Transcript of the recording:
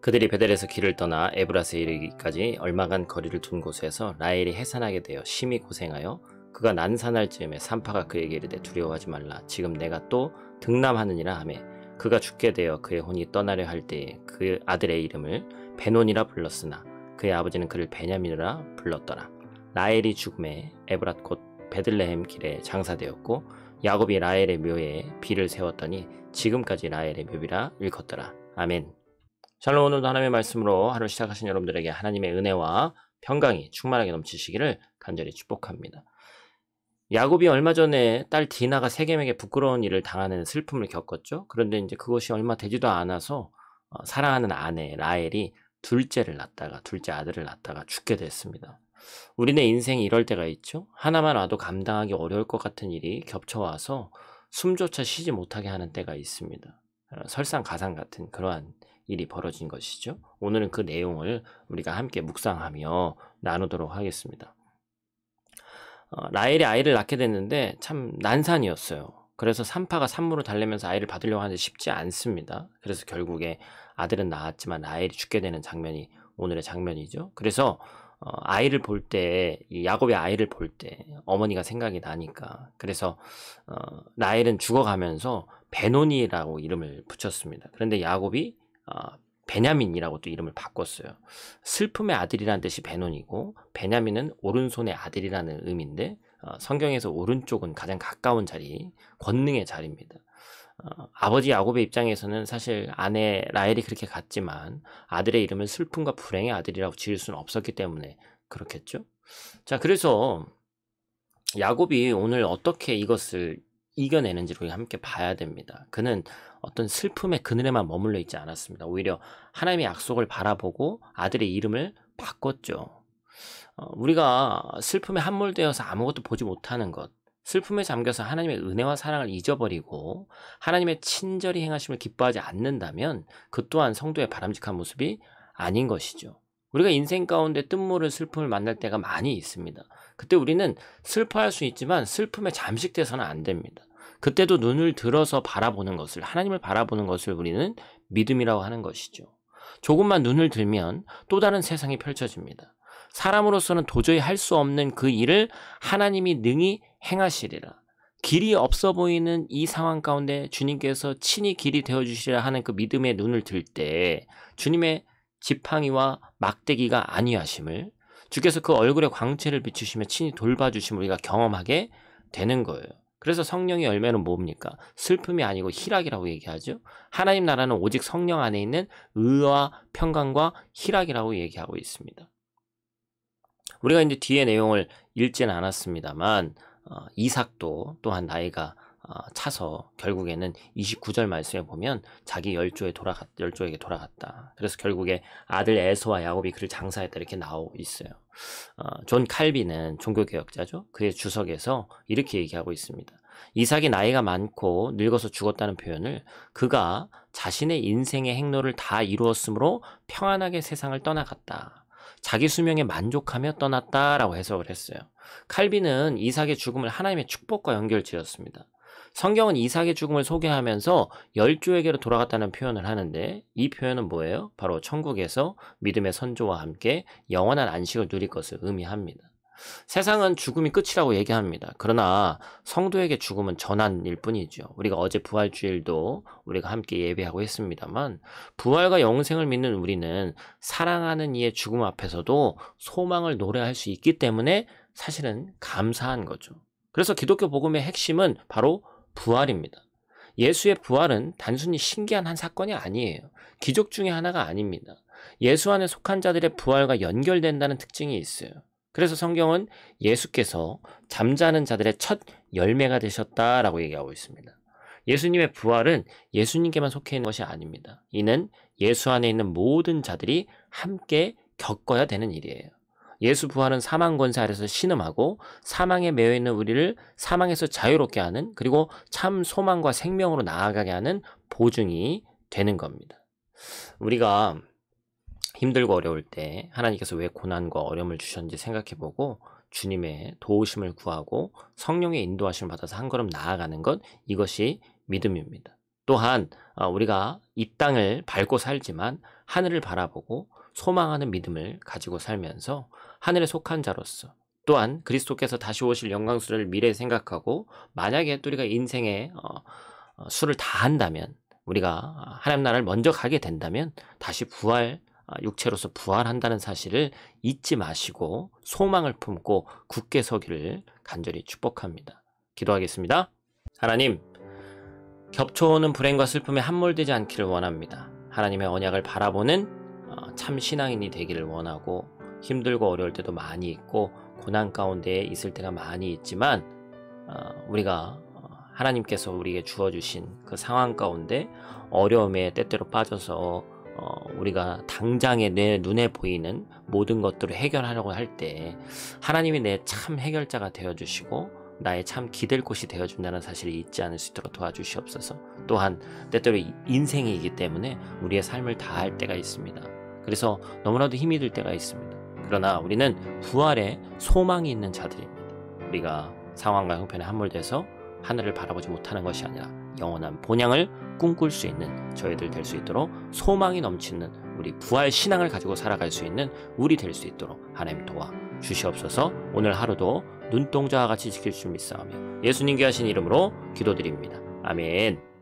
그들이 베델에서 길을 떠나 에브라스에 이르기까지 얼마간 거리를 둔 곳에서 라헬이 해산하게 되어 심히 고생하여 그가 난산할 즈음에 산파가 그에게 이르되 두려워하지 말라. 지금 내가 또 등남하느니라 하매 그가 죽게 되어 그의 혼이 떠나려 할 때에 그 아들의 이름을 베논이라 불렀으나 그의 아버지는 그를 베냐민이라 불렀더라. 라헬이 죽음에 에브랏 곧 베들레헴 길에 장사되었고 야곱이 라헬의 묘에 비를 세웠더니 지금까지 라헬의 묘비라 일컫더라. 아멘. 샬롬. 오늘도 하나님의 말씀으로 하루 시작하신 여러분들에게 하나님의 은혜와 평강이 충만하게 넘치시기를 간절히 축복합니다. 야곱이 얼마 전에 딸 디나가 세겜에게 부끄러운 일을 당하는 슬픔을 겪었죠. 그런데 이제 그것이 얼마 되지도 않아서 사랑하는 아내 라헬이 둘째 아들을 낳다가 죽게 됐습니다. 우리네 인생이 이럴 때가 있죠. 하나만 와도 감당하기 어려울 것 같은 일이 겹쳐와서 숨조차 쉬지 못하게 하는 때가 있습니다. 설상가상 같은 그러한 일이 벌어진 것이죠. 오늘은 그 내용을 우리가 함께 묵상하며 나누도록 하겠습니다. 라헬이 아이를 낳게 됐는데 참 난산이었어요. 그래서 산파가 산모를 달래면서 아이를 받으려고 하는데 쉽지 않습니다. 그래서 결국에 아들은 낳았지만 라헬이 죽게 되는 장면이 오늘의 장면이죠. 그래서 아이를 볼 때, 야곱의 아이를 볼 때 어머니가 생각이 나니까 그래서 라헬은 죽어가면서 베논이라고 이름을 붙였습니다. 그런데 야곱이 베냐민이라고 또 이름을 바꿨어요. 슬픔의 아들이라는 뜻이 베논이고 베냐민은 오른손의 아들이라는 의미인데 성경에서 오른쪽은 가장 가까운 자리, 권능의 자리입니다. 아버지 야곱의 입장에서는 사실 아내 라헬이 그렇게 갔지만 아들의 이름은 슬픔과 불행의 아들이라고 지을 수는 없었기 때문에 그렇겠죠. 자, 그래서 야곱이 오늘 어떻게 이것을 이겨내는지를 우리가 함께 봐야 됩니다. 그는 어떤 슬픔의 그늘에만 머물러 있지 않았습니다. 오히려 하나님의 약속을 바라보고 아들의 이름을 바꿨죠. 우리가 슬픔에 함몰되어서 아무것도 보지 못하는 것, 슬픔에 잠겨서 하나님의 은혜와 사랑을 잊어버리고 하나님의 친절히 행하심을 기뻐하지 않는다면 그 또한 성도의 바람직한 모습이 아닌 것이죠. 우리가 인생 가운데 뜻모를 슬픔을 만날 때가 많이 있습니다. 그때 우리는 슬퍼할 수 있지만 슬픔에 잠식돼서는 안 됩니다. 그때도 눈을 들어서 바라보는 것을, 하나님을 바라보는 것을 우리는 믿음이라고 하는 것이죠. 조금만 눈을 들면 또 다른 세상이 펼쳐집니다. 사람으로서는 도저히 할 수 없는 그 일을 하나님이 능히 행하시리라. 길이 없어 보이는 이 상황 가운데 주님께서 친히 길이 되어주시리라 하는 그 믿음의 눈을 들 때 주님의 지팡이와 막대기가 안위하심을, 주께서 그 얼굴에 광채를 비추시며 친히 돌봐주심을 우리가 경험하게 되는 거예요. 그래서 성령의 열매는 뭡니까? 슬픔이 아니고 희락이라고 얘기하죠. 하나님 나라는 오직 성령 안에 있는 의와 평강과 희락이라고 얘기하고 있습니다. 우리가 이제 뒤에 내용을 읽지는 않았습니다만 이삭도 또한 나이가 차서 결국에는 29절 말씀에 보면 자기 열조에게 돌아갔다. 그래서 결국에 아들 에서와 야곱이 그를 장사했다 이렇게 나오고 있어요. 존 칼빈은 종교개혁자죠. 그의 주석에서 이렇게 얘기하고 있습니다. 이삭이 나이가 많고 늙어서 죽었다는 표현을 그가 자신의 인생의 행로를 다 이루었으므로 평안하게 세상을 떠나갔다. 자기 수명에 만족하며 떠났다라고 해석을 했어요. 칼빈은 이삭의 죽음을 하나님의 축복과 연결지었습니다. 성경은 이삭의 죽음을 소개하면서 열조에게로 돌아갔다는 표현을 하는데 이 표현은 뭐예요? 바로 천국에서 믿음의 선조와 함께 영원한 안식을 누릴 것을 의미합니다. 세상은 죽음이 끝이라고 얘기합니다. 그러나 성도에게 죽음은 전환일 뿐이죠. 우리가 어제 부활주일도 우리가 함께 예배하고 했습니다만 부활과 영생을 믿는 우리는 사랑하는 이의 죽음 앞에서도 소망을 노래할 수 있기 때문에 사실은 감사한 거죠. 그래서 기독교 복음의 핵심은 바로 부활입니다. 예수의 부활은 단순히 신기한 한 사건이 아니에요. 기적 중에 하나가 아닙니다. 예수 안에 속한 자들의 부활과 연결된다는 특징이 있어요. 그래서 성경은 예수께서 잠자는 자들의 첫 열매가 되셨다라고 얘기하고 있습니다. 예수님의 부활은 예수님께만 속해 있는 것이 아닙니다. 이는 예수 안에 있는 모든 자들이 함께 겪어야 되는 일이에요. 예수 부활은 사망 권세 아래서 신음하고 사망에 매여 있는 우리를 사망에서 자유롭게 하는, 그리고 참 소망과 생명으로 나아가게 하는 보증이 되는 겁니다. 우리가 힘들고 어려울 때 하나님께서 왜 고난과 어려움을 주셨는지 생각해보고 주님의 도우심을 구하고 성령의 인도하심을 받아서 한 걸음 나아가는 것, 이것이 믿음입니다. 또한 우리가 이 땅을 밟고 살지만 하늘을 바라보고 소망하는 믿음을 가지고 살면서 하늘에 속한 자로서, 또한 그리스도께서 다시 오실 영광스러울 미래에 생각하고, 만약에 또 우리가 인생에 수를 다 한다면, 우리가 하나님 나라를 먼저 가게 된다면 다시 육체로서 부활한다는 사실을 잊지 마시고 소망을 품고 굳게 서기를 간절히 축복합니다. 기도하겠습니다. 하나님, 겹쳐오는 불행과 슬픔에 함몰되지 않기를 원합니다. 하나님의 언약을 바라보는 참 신앙인이 되기를 원하고, 힘들고 어려울 때도 많이 있고 고난 가운데 있을 때가 많이 있지만 우리가 하나님께서 우리에게 주어주신 그 상황 가운데 어려움에 때때로 빠져서 우리가 당장에 내 눈에 보이는 모든 것들을 해결하려고 할 때 하나님이 내 참 해결자가 되어주시고 나의 참 기댈 곳이 되어준다는 사실을 잊지 않을 수 있도록 도와주시옵소서. 또한 때때로 인생이기 때문에 우리의 삶을 다할 때가 있습니다. 그래서 너무나도 힘이 들 때가 있습니다. 그러나 우리는 부활에 소망이 있는 자들입니다. 우리가 상황과 형편에 함몰돼서 하늘을 바라보지 못하는 것이 아니라 영원한 본향을 꿈꿀 수 있는 저희들 될 수 있도록, 소망이 넘치는 우리 부활 신앙을 가지고 살아갈 수 있는 우리 될 수 있도록 하나님 도와 주시옵소서. 오늘 하루도 눈동자와 같이 지킬 줄 믿사오며 예수님께 하신 이름으로 기도드립니다. 아멘.